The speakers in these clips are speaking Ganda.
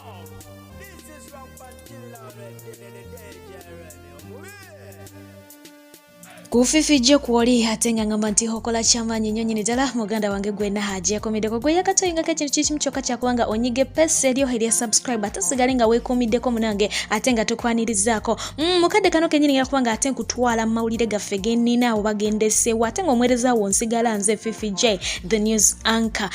This is Kufifije kuoli atenga ngamba nti hokola chamanyi nyonyini dala muganda wange gwena haje komideko gwe yakatoyinga ke kintu kimchoka kya kubanga onyige pesa elyo heri ya subscribe atasigalinga wekomideko munange atenga tukwanirizako mukade kano kenyini ya kubanga atenga kutwala mawulire gaffe genina obagendese watenga omwereza wonsigala nze Fifije the news anchor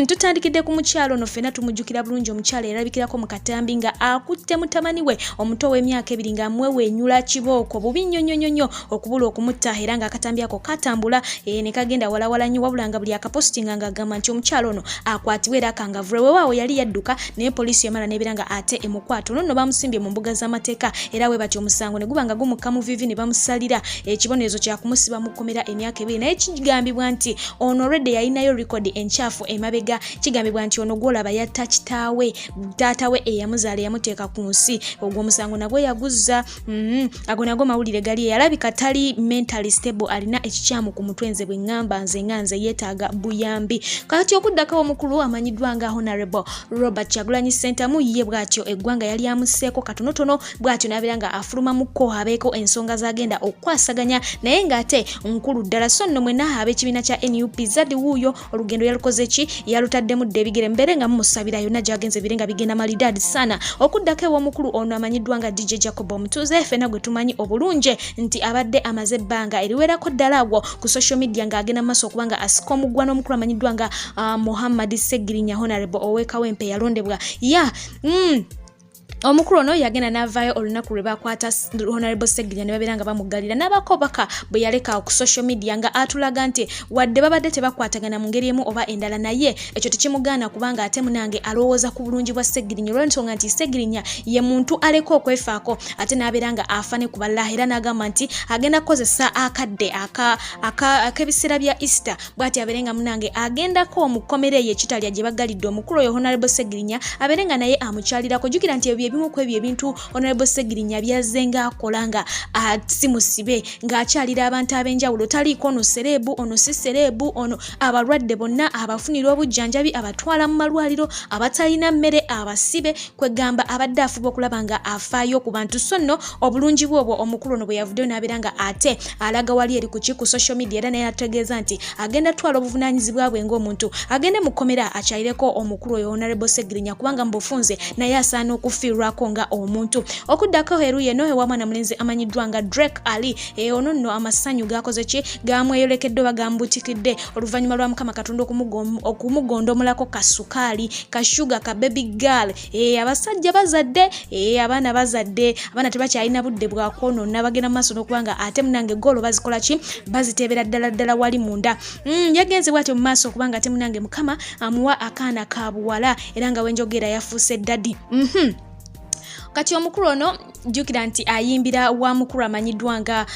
tutandikide ku mukyalo no fena tumujukira bulungi omukyalo erabikirako mukatambi nga akutte mutamani we omuto w'emyaka 2 nga mwewe enyula kiboko bubi nyonyonyonyo okubula okumutta era nga akatambi ako katambula ne kagenda wala nnyo wabulanga buli akapostinga nga agamba nti omukyalo ono akwatiwe era kangavure weewaawo yali yadduka naye poliisi yamala n'ebiranga ate emukwato nonno bamusimbye mu mbuga z'amateeka era we batyo omusango ne guba nga gumukka mu vivi ne bamusalira ekibonerezo kya kumusiba Mukomera emyaka 2 naye kigambibwa nti ono already yalinayo record enkyafu emabega kigambibwa nti ono gwolaba yatta kitaawe taatawe eyamuzaala yamuteeka ku nsi ogwo omusango nagwe yaguzza ago nago mawulire gali yalabika tali mentally stable alina ekikyamu ku mutwenze bwe ngamba nze yeetaaga buyambi kati okuddako omukulu amanyiddwa nga Honorable Robert Kyagulanyi Center mu ye bwatyo Egwanga yali amuseeko katonotono bwatyo nabiranga afulumamuko abeeko ensonga zagenda okwasaganya naye ngate nkulu ddala so nno mwena ab'ekibiina kya NUP zadi wuuyo olugendo yalukoze ki yalutaddemu debigere mbere nga mumusabira yonna gyagenze birenga bigenda malidadi sana okuddako ew'omukulu ono amanyiddwa nga DJ Jacob Omutuzze fena gwe tumanyi obulungi nti abadde amaze ebbanga eriwerako ddala awo ku social media nga agenda maaso okubanga asika omuggwano omukulu amanyiddwa nga Muhammad Ssegirinya Honorable ow'ekawempe yalondebwa omukulu ono yagenda n'avaayo olunaku lwe bakwata Honorable Ssegirinya ne babeera nga bamugalira n'abakobaka bwe yaleka ku social media nga atulaga nti wadde babadde tebakwatagana mu ngeri emu oba endala naye ekyo tekimugaana kubanga ate munange alowooza ku bulungi bwa Ssegirinya olw'ensonga nti Ssegirinya ye muntu aleka okwefaako ate n'abeera nga afa ne ku ballah era n'agamba nti agenda kukozesa akadde ak'ebiseera bya Easter bw'ati abeere nga munange agendako omukomere ye ekitalya gye bagalidde omukulu oyo Honorable Ssegirinya abeere nga naye amukyalirako jjukira nti ebimu ku ebyo ebintu Honorable Ssegirinya byazenga akolanga simusibe ng'akyalira abantu ab'enjawulo taliiko ono serebu ono si serebu ono abalwadde bonna abafunira obujjanjabi abatwala mu malwaliro abatalina mmere abasibe kwegamba abadde afuba okulaba nga afaayo ku bantu so nno obulungi bwobwo omukulu ono bwe yavuddeyo n'abeera nga ate alaga wali eri ku social media era naye ategeeza nti agenda twala obuvunaanyizibwa bwe ng'omuntu agende Mukomera akyalireko omukulu oyo Honorable Ssegirinya kubanga mbufunze naye asaana okufiirwako nga omuntu okuddako heru yeno ewamwana mulenzi amanyiddwa nga Drake Ali ono nno amasanyu gakoze ki gamweyolekedde oba gambutikidde oluvannyuma lwa Mukama Katonda okumugondomulako kasukaali kashuga ka baby girl abasajja bazadde abaana bazadde abaana tebakyalina budde bwakonoona bagenda mu maaso n'okubanga ate munange golo bazikola ki bazitebera ddala wali munda yagenze bwatyo mu maaso okubanga ate munange Mukama amuwa akaana ka buwala era nga wenjogera yafuuse daddy kati omukulu ono jjukira nti ayimbira wa mukulu amanyiddwa nga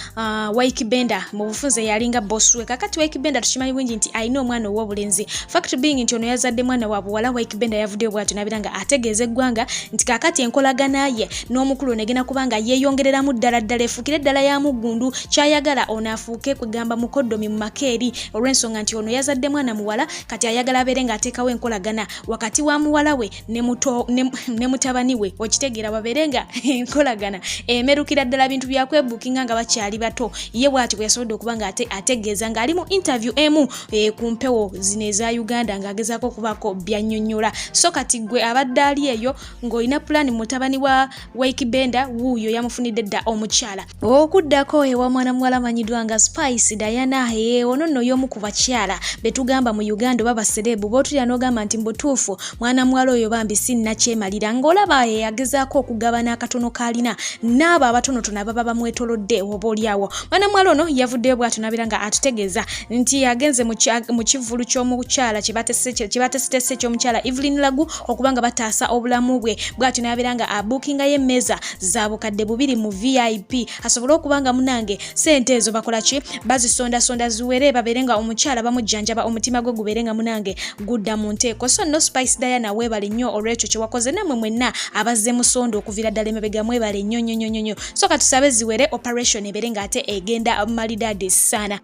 Waikibenda mu bufunze yalinga boss we kakati Waikibenda tukimanyi bungi nti alina omwana ow'obulenzi fact being nti ono yazadde mwana wa buwala Waikibenda yavuddeyo bwatyo nabiranga ategeeza eggwanga nti kakati enkolagana ye n'omukulu negenda kubanga yeeyongereramu ddala efukire ddala ya mugundu kyayagala ono afuuke kwegamba mukoddomi mu makeeri olw'ensonga nti ono yazadde mwana muwala kati ayagala abeere ng'ateekawo enkolagana wakati wa muwala we ne mutabani we okitegeera baberenga enkolagana emerukira ddala bintu byakwebukinga nga bakyali bato ye bwati bwe yasobodde okubanga ategeeza ng'ali mu interview emu ku mpewo zino eza Uganda ng'agezaako okubaako byannyonnyola so kati gwe abadde ali eyo ng'olina plan mutabani wa Waikibenda wuuyo yamufunidde dda omukyala okuddako ewa mwana muwala amanyiddwa nga Spice Diana ono nno y'omu ku bakyala betugamba mu Uganda oba baserebu bootulira n'ogamba nti mbutuufu mwana muwala oyo bambi sinnakyemalira ng'olaba yagezaako okugabana akatono kalina n'abo abatonotono ababa bamwetolodde oba oliawo mwana muwala ono yavuddeyo bw'atyo n'abeera nga atutegeeza nti yagenze mu kivulu ky'omukyala kibatesitese ky'omukyala Evelyn Lagu okubanga bataasa obulamu bwe bw'atyo n'abeera nga abuukingayo emmeeza za bukadde 2 mu VIP asobole okubanga munange sente ezo bakola ki bazisondasonda ziwere babeere nga omukyala bamujjanjaba omutima gwe gubeere nga munange gudda mu nteeko so no Spice Diana weebale nnyo olw'ekyo kye wakoze nammwe mwenna abazze musondo okuvira ddala emabega mwebale nnyo so katusabe ziwere operation ebeere ng'ate egenda malidadi sana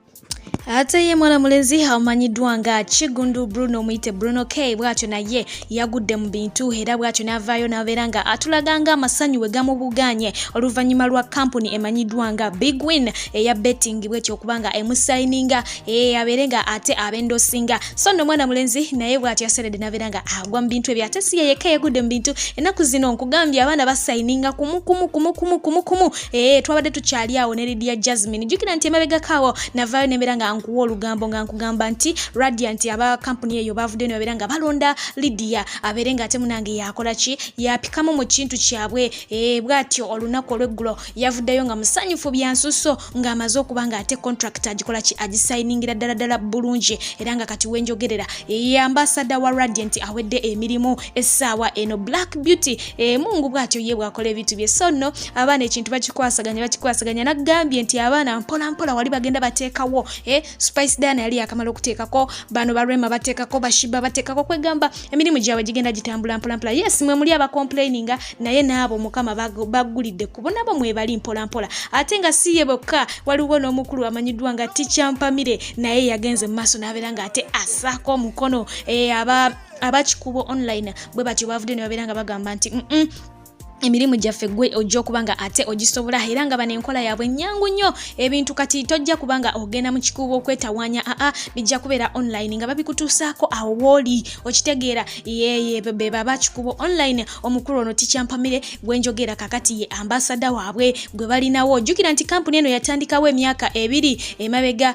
Ate ye mwana mulenzi amanyiddwa nga Kigundu Bruno muyite Bruno K bwatyo naye yagudde mu bintu era bwatyo n'avaayo n'abeera nga atulaganga amasanyu we gamubuganye oluvannyuma lwa kampuni emanyiddwa nga Big Win eya betting bwetyo okubanga emusayininga abeere nga ate abendosinga so nno mwana mulenzi naye bwatyo yaseredde n'abeera nga agwa mu bintu ebyo ate si ye yekka yagudde mu bintu ennaku zino nkugambye abaana basayininga kumu twabadde tukyali awo ne Lydia Jasmine jjukira nti emabegakaawo navaayo n'ebeera nga nkuwa olugambo nga nkugamba nti Radiant aba kampuni eyo bavudde ne babeera nga balonda Lydia abeere nga ate munange yakola ki yapikamu mu kintu kyabwe bwatyo olunaku olw'eggulo yavuddeyo nga musanyufu byansuso ng'amaze okuba nga ate contract agikola ki agisayiningira ddala bulungi era nga kati wenjogerera ambassador wa Radiant awedde emirimu essaawa eno Black Beauty mungu bwatyo ye bwakola ebintu bye so nno abaana ekintu bakikwasaganya nagambye nti abaana mpola wali bagenda bateekawo Spice Dana yali akamala okuteekako bano barema bateekako bashiba bateekako kwegamba emirimu gyabwe gigenda gitambula mpola yes mwe muli aba complaininga naye naabo mukama bagulidde kubo nabo mwebali mpola ate nga siye bokka waliwo n'omukulu amanyiddwa nga Teacher Mpamire naye yagenze mu maaso n'abeera nga ate asaako omukono abakikubo online bwe batyo bavudde ne babeera nga bagamba nti emirimu gyaffe gwe ojja okubanga ate ogisobola era nga bano enkola yaabwe nnyangu nnyo ebintu kati tojja kubanga ogenda mu kikuubo okwetawaanya bijja kubeera online nga babikutuusaako awo wooli okitegeera be baba kikuubo online omukulu ono Teacher Mpamire gwenjogera kakati ye ambassador waabwe gwe balinawo jjukira nti kampuni eno yatandikawo emyaka 2 emabega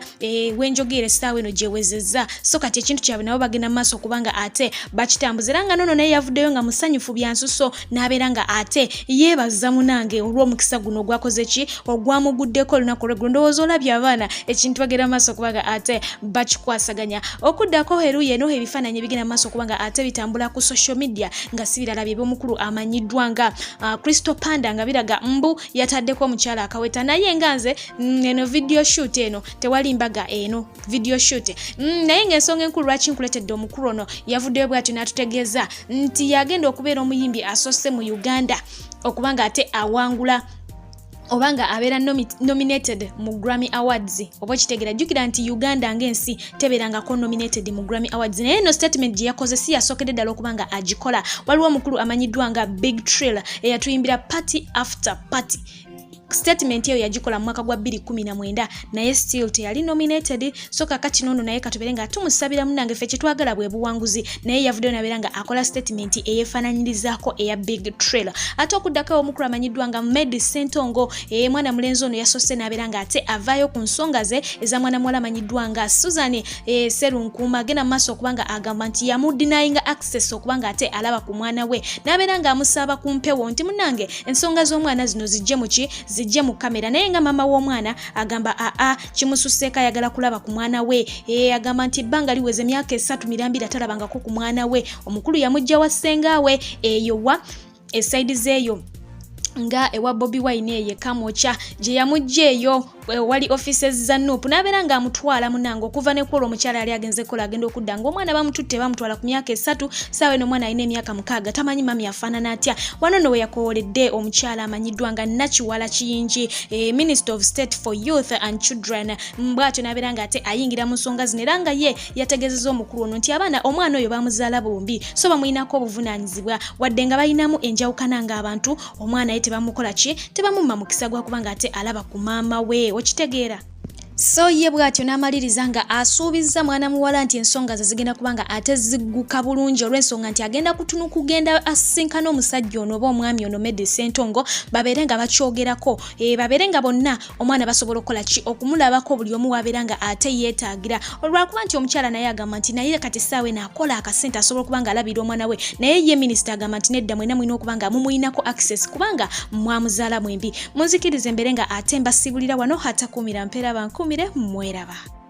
gwenjogera essaawa eno gyewezezza so kati ekintu kyabwe nabo bagenda mu maaso okubanga ate bakitambuza era nga nono naye yavuddeyo nga musanyufu byansuso n'abeera nga ate yeebaza munange olw'omukisa guno ogwakoze ki ogwamuguddeko olunaku olw'eggulo ndowooza olabye abaana ekintu bagenda maaso okubanga ate bakikwasaganya okuddako eruuyi eno ebifaananyi ebigenda maaso okubanga ate bitambula ku social media nga si birala bye by'omukulu amanyiddwa nga Crystal Panda nga biraga mbu yataddeko omukyala akaweta naye nga nze eno video shoot eno tewali mbaga eno video shoot naye ng'ensonga enkulu lwaki nkuletedde omukulu ono yavuddeyo bw'atyo n'atutegeeza nti yagenda okubeera omuyimbi asoose mu Uganda okubanga ate awangula obanga abeera nominated mu Grammy Awards oba kitegeera jjukira nti Uganda ng'ensi tebeerangako nominated mu Grammy Awards naye no statement gye yakoze si yasookedde ddala okubanga agikola waliwo omukulu amanyiddwa nga Big Trill eyatuyimbira party after party statement eyo yagikola mu mwaka gwa 2019 naye still teyali nominated so kakati nono naye katubere nga tumusabira munange ffe kitwagala bwe buwanguzi naye yavuddeyo nabeera nga akola statement eyefaananyirizaako eya Big Trill ate okuddako omukulu amanyiddwa nga Medi Sentongo mwana mulenzi ono yasoose n'abeera nga ate avaayo ku nsonga ze eza mwana muwala amanyiddwa nga Susan Serunkuuma agenda mu maaso okubanga agamba nti yamudinayinga access okubanga ate alaba ku mwana we n'abeera nga amusaaba ku mpewo nti munange ensonga z'omwana zino zijje mu ki zijje mu kamera naye nga mama w'omwana agamba kimususseeko ayagala kulaba ku mwana we agamba nti ebbanga liweze emyaka 3 mirambira talabangako ku mwana we omukulu yamujja wa ssenga we eyo wa esaidi zeeyo nga ewa Bobi Wine ye Kamokya gye yamujja eyo wali offices za Nuupu n'abeera nga amutwala munange okuva ne kwolwo omukyala yali agenze kola agenda okudda ng'omwana bamututte bamutwala ku myaka 3 saawa eno omwana alina emyaka 6 tamanyi mami afaanana atya wano nno we yakooledde omukyala amanyiddwa nga Nakiwala Kiyingi Minister of State for Youth and Children bwatyo n'abeera nga ate ayingira mu nsonga zino era nga ye yategezezza omukulu ono nti abaana omwana oyo bamuzaala bombi so bamuyinako obuvunaanyizibwa wadde nga bayinamu enjawukana ng'abantu omwana ye tebamukola ki tebamumma mukisa gwa kubanga ate alaba ku maama we okitegeera so ye bwatyo n'amaliriza nga asuubizza mwana muwala nti ensonga ze zigenda kubanga ate zigguka bulungi olw'ensonga nti agenda kugenda asinkana omusajja ono oba omwami ono Medi Sentongo babeere nga bakyogerako babeere nga bonna omwana basobola okukola ki okumulabako buli omu wabeera nga ate yeetaagira olwakuba nti omukyala naye agamba nti naye kati essaawa eno akola akasente asobola okuba nga alabira omwana we naye ye minisita agamba nti nedda mwena mulina okuba nga mumuyinako access kubanga mwamuzaala mwembi munzikirize mbeere nga ate mbasibulira wano hatakuumira mpeera bankumire mweraba